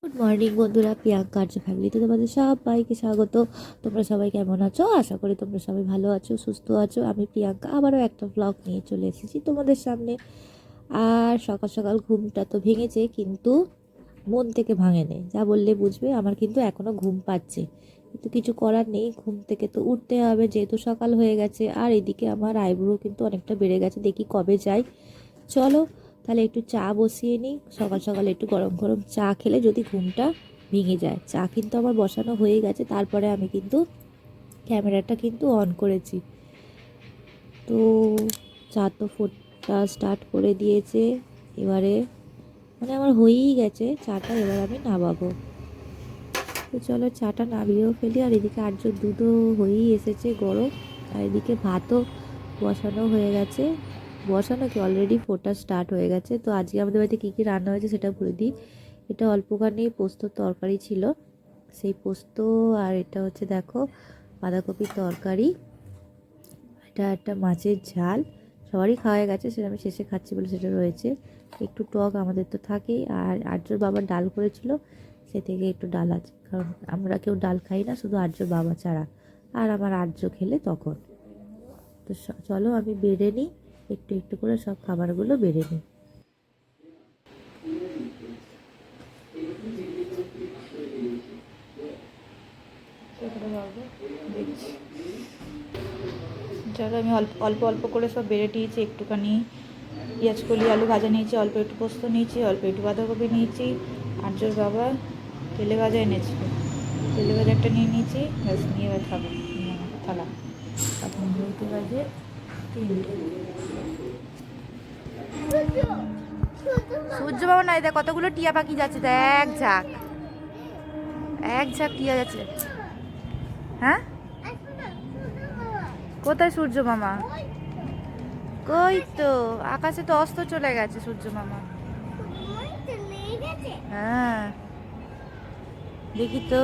Good morning বন্ধুরা, প্রিয়াঙ্কা আর্য ফ্যামিলিতে তোমাদের সবাইকে স্বাগত। তোমরা সবাই কেমন আছো? আশা করি তোমরা সবাই ভালো আছো, সুস্থ আছো। আমি প্রিয়াঙ্কা আবারও একটা ব্লগ নিয়ে চলে এসেছি তোমাদের সামনে। আর সকাল সকাল ঘুমটা তো ভেঙেছে, কিন্তু মন থেকে ভাঙেনি। যা বললে বুঝবে, আমার কিন্তু এখনও ঘুম পাচ্ছে, কিন্তু কিছু করার নেই, ঘুম থেকে তো উঠতে হবে যেহেতু সকাল হয়ে গেছে। আর এদিকে আমার আইব্রো কিন্তু অনেকটা বেড়ে গেছে, দেখি কবে যাই। চলো তাহলে একটু চা বসিয়ে নিই। সকাল সকাল একটু গরম গরম চা খেলে যদি ঘুমটা ভেঙে যায়। চা কিন্তু আমার বসানো হয়ে গেছে, তারপরে আমি কিন্তু ক্যামেরাটা কিন্তু অন করেছি। তো চা তো ফোটা স্টার্ট করে দিয়েছে। এবারে মানে আমার হয়েই গেছে চাটা, এবার আমি নামাবো। তো চলো চাটা নামিয়েও ফেলি। আর এদিকে আর্য দুধও হয়েই এসেছে গরম, আর এদিকে ভাতও বসানো হয়ে গেছে। বসানো কি, অলরেডি ফোটা স্টার্ট হয়ে গেছে। তো আজকে আমাদের বাড়িতে কী কী রান্না হয়েছে সেটা বলে দিই। এটা অল্পখানি পোস্তর তরকারি ছিল, সেই পোস্ত। আর এটা হচ্ছে দেখো বাঁধাকপির তরকারি। এটা একটা মাছের ঝাল, সবারই খাওয়া গেছে, সেটা আমি শেষে খাচ্ছি বলে সেটা রয়েছে। একটু টক আমাদের তো থাকেই। আর আর্যর বাবা ডাল করেছিল, সে থেকে একটু ডাল আছে, কারণ আমরা কেউ ডাল খাই না, শুধু আর্যর বাবা ছাড়া। আর আমার আর্য খেলে তখন। তো চলো আমি বেড়ে নিই, একটু একটু করে সব খাবারগুলো বেড়ে নিই। চলো আমি অল্প অল্প অল্প করে সব বেড়ে নিয়েছি। একটুখানি পেঁয়াজ কলি আলু ভাজা নিয়েছি, অল্প একটু পোস্ত নিয়েছি, অল্প একটু বাঁধাকপি নিয়েছি। আর্যর বাবা তেলে ভাজা এনেছিল, তেলে ভাজা একটা নিয়ে নিয়েছি, ব্যাস নিয়ে এবার খাবো থালা। এখন বলতে বাজে 3টে। সূর্য বাবা নাই, দেখ কতগুলো টিয়া পাখি যাচ্ছে, দেখ ঝাঁক, এক ঝাঁক টিয়া যাচ্ছে। হ্যাঁ, কোথায় সূর্য মামা? কই তো আকাশে তো অস্ত চলে গেছে সূর্য মামা। হ্যাঁ দেখি তো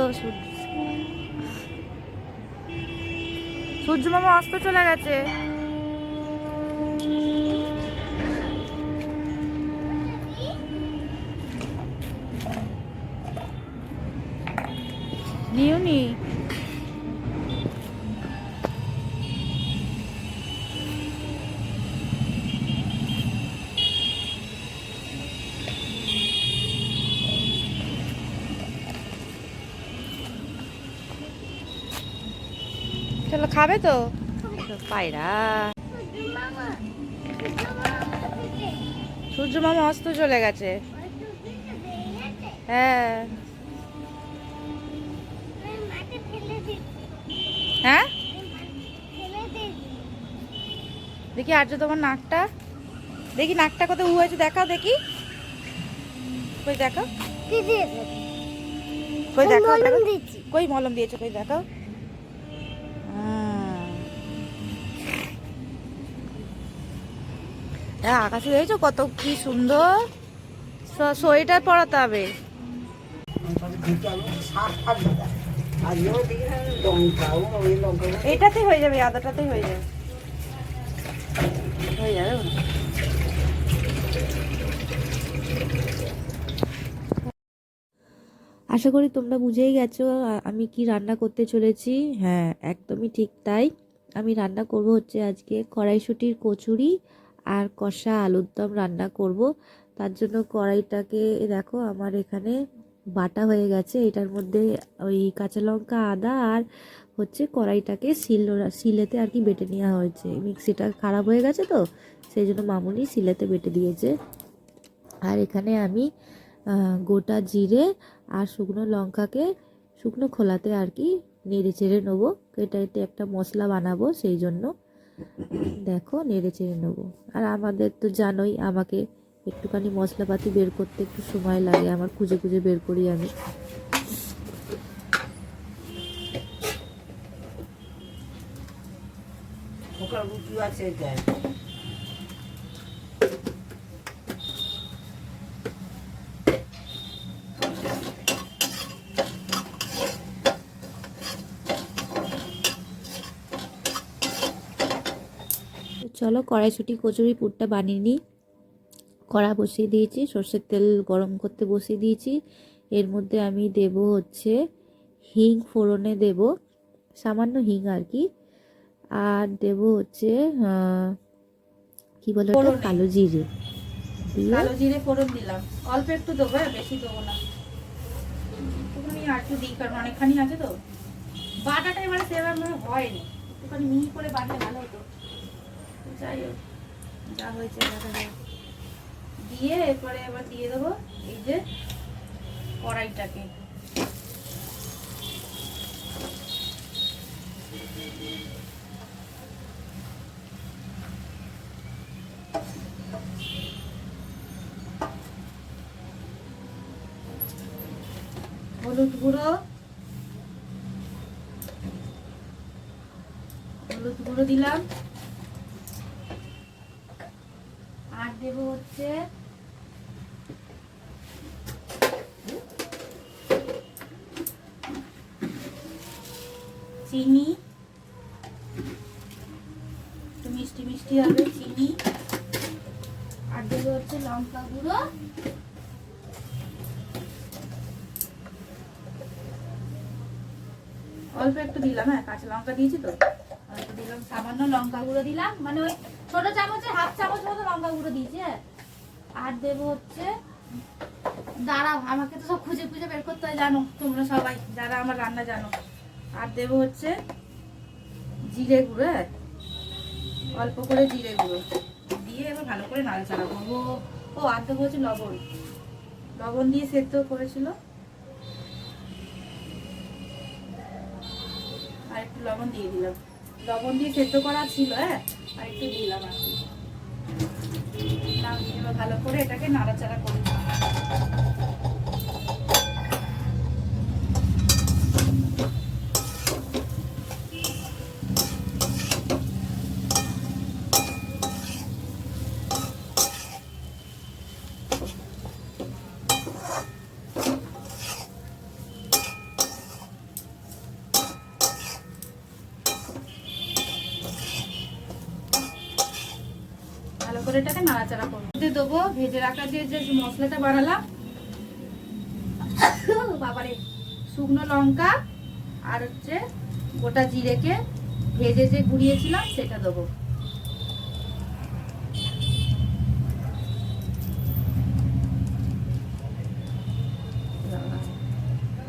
সূর্য মামা অস্ত চলে গেছে। নিউনি চলো খাবে তো পায়রা। সূর্য মামা অস্ত চলে গেছে। হ্যাঁ হ্যাঁ, দেখি আর্য তোমার নাকটা, দেখি নাকটা কত উ হয়েছে, দেখাও দেখি, কই দেখাও, কই দেখাও, কই মলম দিয়েছো, কই দেখাও। হ্যাঁ আকাশে দেখেছো কত কি সুন্দর, সোয়েটার পরাতে হবে। এটাতেই হয়ে যাবে, আদাটাতেই হয়ে যাবে, হয়ে যাবে। আশা করি তোমরা বুঝেই গেছো আমি কি রান্না করতে চলেছি। হ্যাঁ একদমই ঠিক তাই। আমি রান্না করব হচ্ছে আজকে কড়াইশুঁটির কচুরি আর কষা আলুর দম রান্না করব। তার জন্য কড়াইটাকে দেখো আমার এখানে বাটা হয়ে গেছে। এটার মধ্যে ওই কাঁচা লঙ্কা আদা আর হচ্ছে কড়াইটাকে শিলেতে আর কি বেটে নেওয়া হয়েছে। মিক্সিটা খারাপ হয়ে গেছে তো সেই জন্য মামুনি শিলেতে বেটে দিয়েছে। আর এখানে আমি গোটা জিরে আর শুকনো লঙ্কাকে শুকনো খোলাতে আর কি নেড়ে চেড়ে নেবো। এটাতে একটা মশলা বানাবো, সেই জন্য দেখো নেড়ে চেড়ে নেবো। আর আমাদের তো জানোই, আমাকে একটুখানি মশলাপাতি বের করতে একটু সময় লাগে, আমার খুঁজে খুঁজে বের করি আমি। চলো কড়াইশুঁটি কচুরি পুরটা বানিয়ে নিই। কড়া বসিয়ে দিয়েছি, সর্ষের তেল গরম করতে বসিয়ে দিয়েছি। এর মধ্যে আমি দেব হচ্ছে হিং ফোড়নে দেব, সামান্য হিং আর কি। আর দেব হচ্ছে কি বলে ওটা, কালো জিরে দিয়ে, কালো জিরে ফোড়ন দিলাম, অল্প একটু দেবো, বেশি দেবো না, একটুখানি আর একটু দিই কারণ অনেকখানি আছে তো। বাটাটা এবারে সেভাবে হয়নি, একটুখানি মিহি করে বাটলে ভালো হতো। যাই হোক, যা হয়েছে দিয়ে এরপরে এবার দিয়ে দেবো এই যে কড়াইটাকে। হলুদ গুঁড়ো দিলাম, আর দেবো হচ্ছে চিনি, একটু মিষ্টি মিষ্টি হবে চিনি। আর দেবো হচ্ছে লঙ্কা গুঁড়ো, অল্প একটু দিলাম, হ্যাঁ কাঁচা লঙ্কা দিয়েছি তো, অল্প দিলাম, সামান্য লঙ্কা গুঁড়ো দিলাম, মানে ওই ছোট চামচে হাফ চামচ মতো লঙ্কা গুঁড়ো দিয়েছি। আর দেবো হচ্ছে, দাঁড়াও আমাকে তো সব খুঁজে খুঁজে বের করতে হয়, জানো তোমরা সবাই যারা আমার রান্না জানো। আর দেবো হচ্ছে জিরে গুঁড়ো, অল্প করে জিরে গুঁড়ো দিয়ে এবার ভালো করে নাড়াচাড়া করবো। ও আর দেবো হচ্ছে লবণ দিয়ে সেদ্ধ করেছিল, আর একটু লবণ দিয়ে দিলাম, লবণ দিয়ে সেদ্ধ করা ছিল, আর একটু দিলাম আর কি। এবার ভালো করে এটাকে নাড়াচাড়া করি। ভালো করে এটাকে নাড়াচাড়া করবো, দেবো ভেজে রাখা যে মশলাটা বানালাম, বাবারে, শুকনো লঙ্কা আর হচ্ছে গোটা জিরেকে ভেজে যে গুঁড়িয়েছিলাম সেটা দেবো।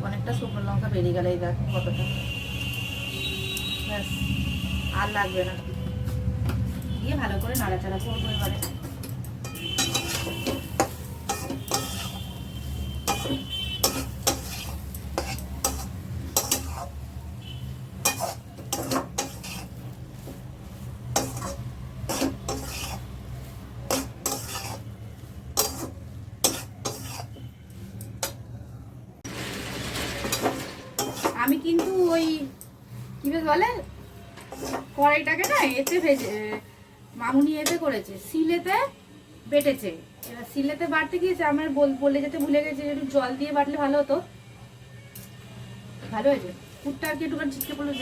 অনেকটা শুকনো লঙ্কা বেরিয়ে গেল, এই দেখ কতটা, ব্যাস আর লাগবে না। দিয়ে ভালো করে নাড়াচাড়া করবো এবারে। আমি কিন্তু ওই কি বেশ বলে কড়াইটাকে না এতে ভেজে, মামুনি এতে করেছে, সিলেতে বেটেছে। এবার সিলেতে বাটতে গিয়েছে, আমার বলে যেতে ভুলে গেছে, একটু জল দিয়ে বাটলে ভালো হতো, ভালো হয়েছে। কুটটা আর কি একটুখানি ছিটকে পড়লো,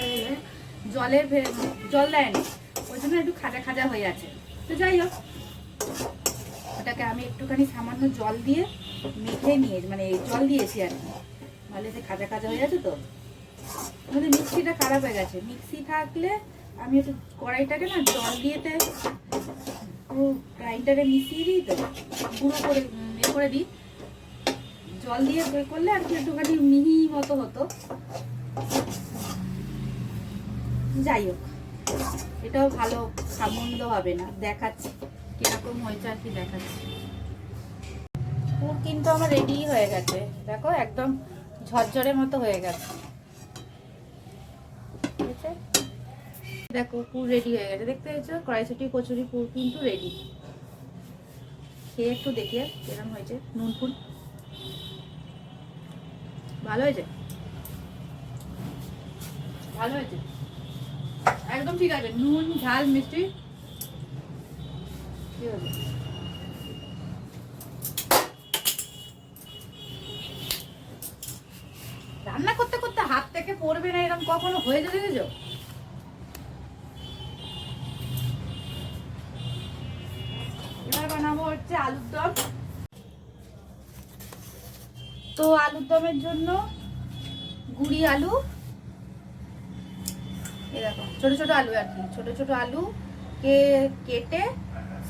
জল দেয়নি, ওই জন্য একটু খাজা খাজা হয়ে আছে। তো যাই হোক, ওটাকে আমি একটুখানি সামান্য জল দিয়ে মেখে নিয়ে, মানে জল দিয়েছি আর কি, ভালো যে খাজা খাজা হয়ে আছে। তো আমাদের মিক্সিটা খারাপ হয়ে গেছে, মিক্সি থাকলে আমি একটু কড়াইটাকে না জল দিয়েতে গ্রাইন্ডারে মিশিয়ে দিই, তো গুঁড়ো করে করে দিই, জল দিয়ে করলে আর কি একটুখানি মিহি মতো হতো। যাই হোক, এটাও ভালো, মন্দ হবে না, দেখাচ্ছি কিরকম হয়েছে আর কি দেখাচ্ছি। পুর কিন্তু আমার রেডি হয়ে গেছে, দেখো একদম ঝরঝরে মতো হয়ে গেছে, দেখো পুর রেডি হয়ে গেছে, দেখতে পেয়েছো? কড়াইশুঁটি কচুরি পুর কিন্তু রেডি। খেয়ে একটু দেখিয়ে কেরম হয়েছে, নুন ফুন ভালো হয়েছে, ভালো হয়েছে, একদম ঠিক আছে, নুন ঝাল মিষ্টি কি হয়েছে। রান্না করতে করতে হাত থেকে পড়বে না এরকম কখনো হয়ে যেতে দেখেছো? এবার বানাবো হচ্ছে আলুর দম। তো আলুর দমের জন্য গুঁড়ি আলু, এই দেখো ছোট ছোট আলু আর কি, ছোট ছোট আলু কেটে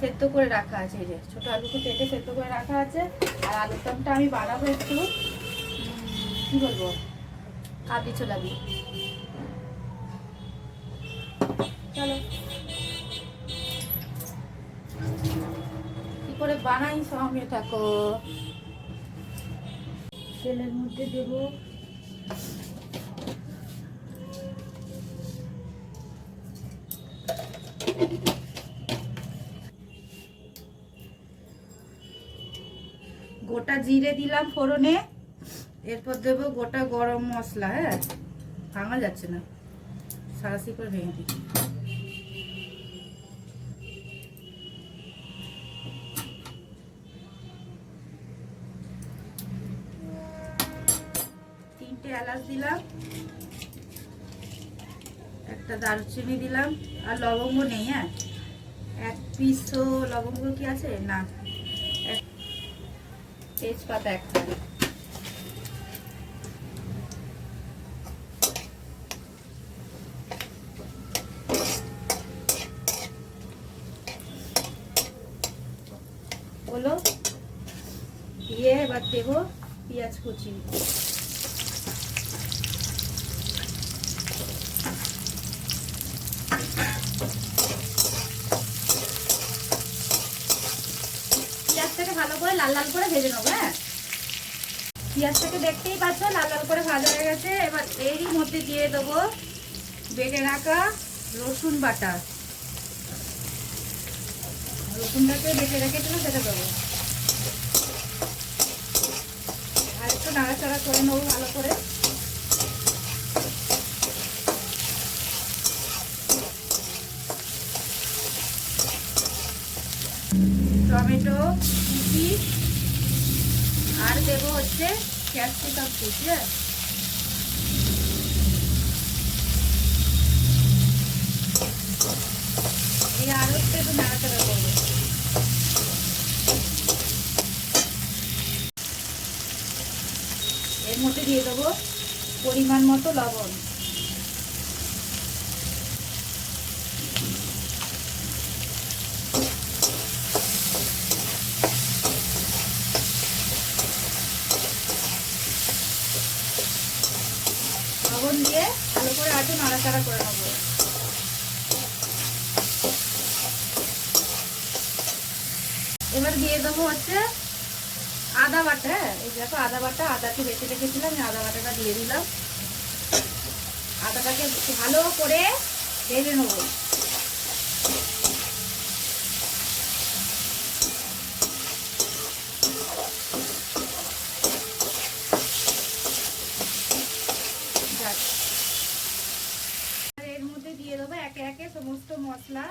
সেদ্ধ করে রাখা আছে। এই যে ছোট আলুকে কেটে সেদ্ধ করে রাখা আছে। আর আলুর দমটা আমি বানাবো একটু কি বলবো, কাবলি ছোলা দিয়ে। চলো কি করে বানাই সঙ্গে থাকো। তেলের মধ্যে দেবো গোটা জিরে দিলাম ফোড়নে, এরপর দেবো গোটা গরম মশলা। হ্যাঁ, ভাঙা যাচ্ছে না, সারাসি করে ভেঙে দিই। তিনটে এলাচ দিলাম, একটা দারুচিনি দিলাম, আর লবঙ্গ নেই। হ্যাঁ, এক পিসও লবঙ্গ কি আছে না, তেজপাতা একটা, হলো দিয়ে এবার দেবো পেঁয়াজ কুচি। পেঁয়াজটাকে ভালো করে লাল লাল করে ভেজে নেবো। হ্যাঁ, পেঁয়াজটাকে দেখতেই পাচ্ছ লাল লাল করে ভাজা হয়ে গেছে। এবার এরই মধ্যে দিয়ে দেবো বেটে রাখা রসুন বাটা, রসুনটাকে বেটে রেখেছিলাম সেটা দেবো। আর একটু নাড়াচাড়া করে নেবো ভালো করে। টমেটো কুচি আর দেবো হচ্ছে ক্যাপসিকাম কুচি। এই আরও একটু নাড়াচাড়া করবো। এর মধ্যে দিয়ে দেবো পরিমাণ মতো লবণ। লবণ দিয়ে ভালো করে আগে নাড়াচাড়া করে নেবো। এবার দিয়ে দেবো হচ্ছে আদা বাটা। এই দেখো আদা বাটা, আদাকে বেটে রেখেছিলাম, আমি আদা বাটাটা দিয়ে দিলাম। আদাটাকে ভালো করে ভেজে নেবো। এর মধ্যে দিয়ে দেবো একে একে সমস্ত মশলা।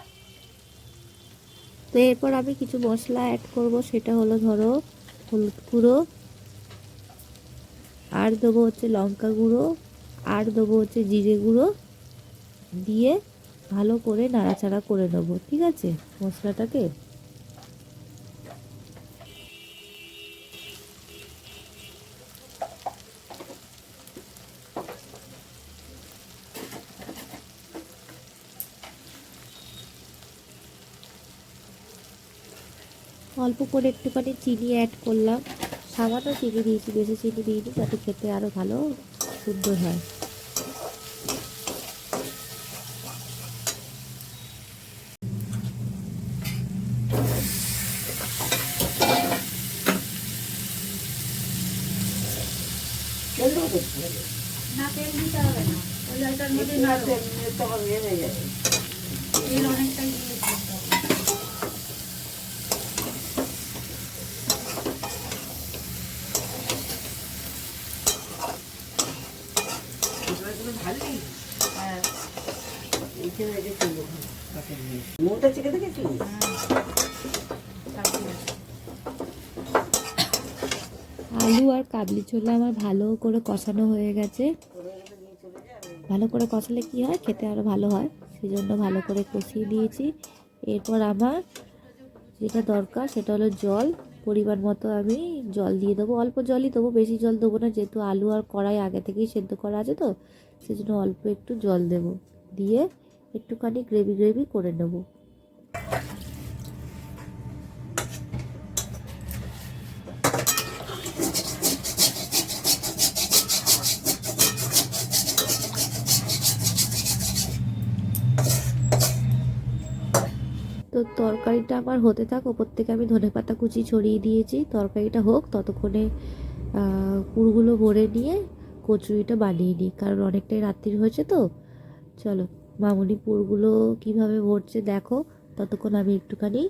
তো এরপর আমি কিছু মশলা অ্যাড করব, সেটা হলো ধরো হলুদ গুঁড়ো, আর দেবো হচ্ছে লঙ্কা গুঁড়ো, আর দেবো হচ্ছে জিরে গুঁড়ো, দিয়ে ভালো করে নাড়াচাড়া করে নেবো। ঠিক আছে, মশলাটাকে অল্প করে একটুখানি চিনি অ্যাড করলাম, সামান্য চিনি দিয়েছি, বেশি চিনি দিইনি, যাতে খেতে আরও ভালো সুন্দর হয়। না তেল দিতে হবে না, ওই জলটার মধ্যে তেল অনেকটাই দিয়ে দিতে হবে। আলু আর কাবলি ছোলা আমার ভালো করে কষানো হয়ে গেছে। ভালো করে কষালে কি হয়, খেতে আরও ভালো হয়, সেই জন্য ভালো করে কষিয়ে দিয়েছি। এরপর আমার যেটা দরকার সেটা হলো জল। পরিমাণ মতো আমি জল দিয়ে দেবো, অল্প জলই দেবো, বেশি জল দেবো না, যেহেতু আলু আর কড়াই আগে থেকেই সেদ্ধ করা আছে তো সেজন্য অল্প একটু জল দেবো, দিয়ে একটুখানি গ্রেভি গ্রেভি করে নেবো। তো তরকারিটা আমার হতে থাক, ওপর থেকে আমি ধনেপাতা কুচি ছড়িয়ে দিয়েছি। তরকারিটা হোক ততক্ষণে পুরগুলো ভরে নিয়ে কচুরিটা বানিয়ে নিই, কারণ অনেকটাই রাত্রির হয়েছে তো। চলো মামুনি পুরগুলো কিভাবে ভরছে দেখো, ততক্ষণ আমি একটুখানি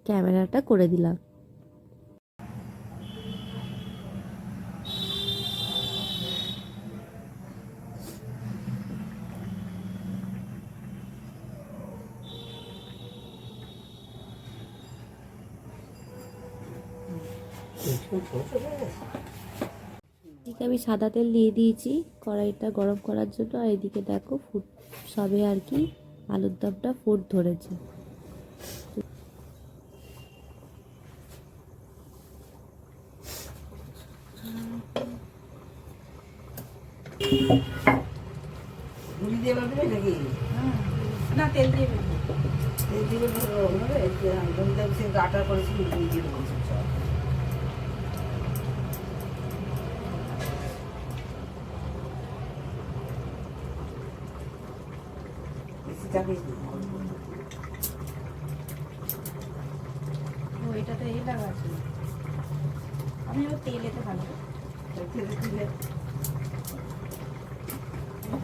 ক্যামেরাটা করে দিলাম। এদিকে আমি সাদা তেল দিয়ে দিয়েছি কড়াইটা গরম করার জন্য, আর এদিকে দেখো ফুট সবে আর কি আলুর দমটা ফুট ধরেছে। না তেল দিয়ে গাটা করেছি ওইটাতে এই লাগা আছে, আমি ও তেলেতে ভালো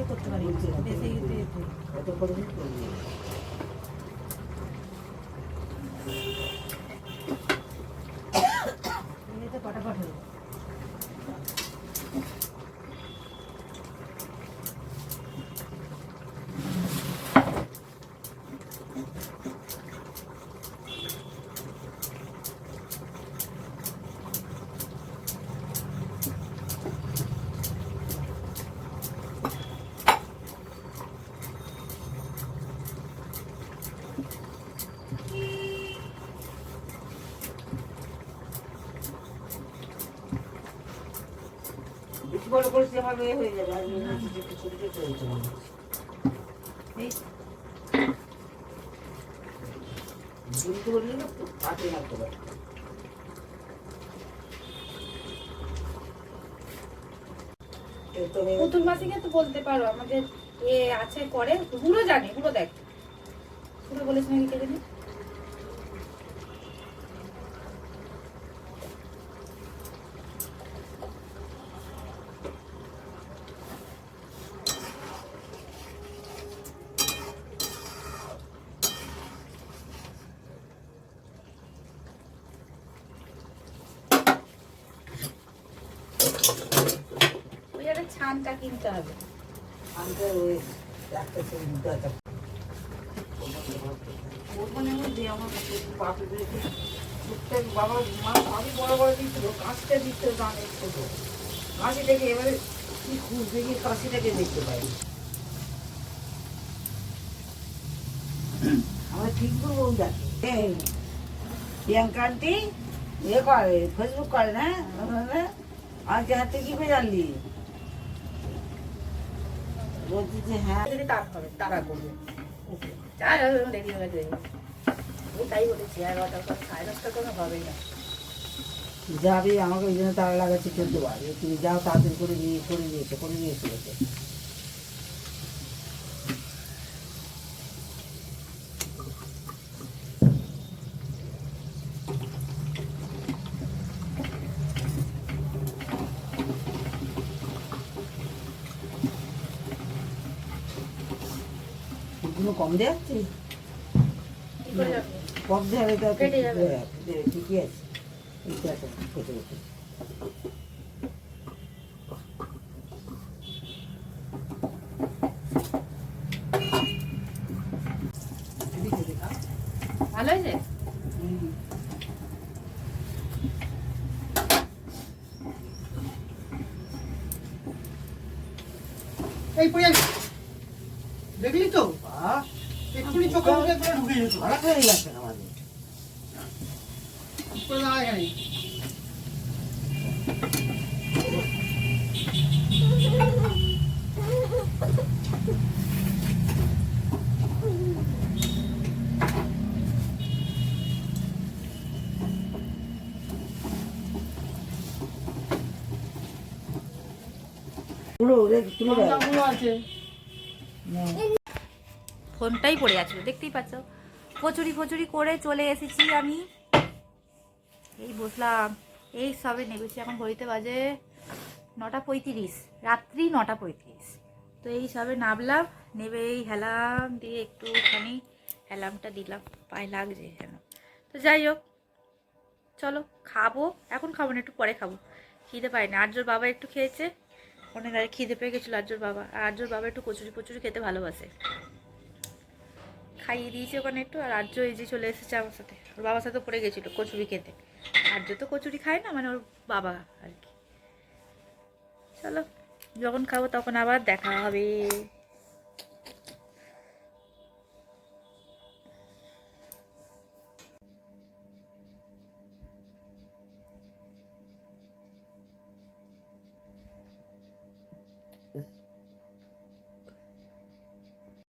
করতে পারি বেশি ফটাফট হয়ে বড় করেছি আমার মেয়ে হয়ে যাবে, আর একটু ছোট ছোট হয়েছে এই ঝুড়ি করলে না তো হাতে রাখতে পারে। পুতুল মাসিকে তো বলতে পারো, আমাদের এ আছে করে, পুরো জানে, পুরো দেখ, পুরো বলেছে নাকি কে জানি। ওই একটা ছানটা কিনতে হবে। আনতে ওই একটা দরকার ওখানে মধ্যে আমার পাপি বেরিয়েছে প্রত্যেক বাবা মা আমি বড় বড় দিচ্ছিল, কাশিটা দিতে অনেক ছোট কাশিটাকে এবারে কি খুঁজ দেখি কাশিটাকে দেখতে পাই। আমরা ঠিক করবো যাকে প্রিয়াঙ্কা আন্টি ইয়ে করে ফেসবুক করে না, আজকে হাতে কি করে জানলি বলছি যে হ্যাঁ যদি তার হবে তারা করবে, চার রেডি হয়ে যাবে। আমি তাই বলেছি 11টার পর 10:30 কোনো হবেই না। যাবি আমাকে ওই জন্য তারা লাগাচ্ছে 14 বার, তুমি যাও তাড়াতাড়ি করে নিয়ে চলেছে। কোনো কম দেওয়া যাচ্ছে কি করে যাবে? কম দেওয়া কেটে যাবে। ঠিকই আছে, ঠিক আছে কেটে কেটে ভালো হয়েছে? এই পড়ে দেখলি তো এক্ষুনি চোখে মুখে করে ঢুকে যেত ভাড়া হয়ে গেছে আমাদের করে দাঁড়ায় এখানে লঙ্কাগুলো আছে। ফোনটাই পড়ে যাচ্ছিল, দেখতেই পাচ্ছ। কচুরি ফচুরি করে চলে এসেছি আমি, এই বসলাম, এই সবে নেমেছি। এখন ঘড়িতে বাজে 9:35, রাত্রি 9:35। তো এই সবে নামলাম, নেবে এই হেলাম দিয়ে একটুখানি হেলামটা দিলাম, পায়ে লাগছে যেন। তো যাই হোক, চলো খাবো। এখন খাবো না, একটু পরে খাবো, খিদে পায় না। আর্যর বাবা একটু খেয়েছে, অনেক আগে খিদে পেয়ে গেছিলো আর্যর বাবা। আর আর্যর বাবা একটু কচুরি ফচুরি খেতে ভালোবাসে, খাইয়ে দিয়েছে ওখানে একটু। আর আর্য এই যে চলে এসেছে আমার সাথে, ওর বাবার সাথে পড়ে গেছিলো কচুরি খেতে। আর্য তো কচুরি খায় না, মানে ওর বাবা আর কি। চলো, যখন খাবো তখন আবার দেখা হবে।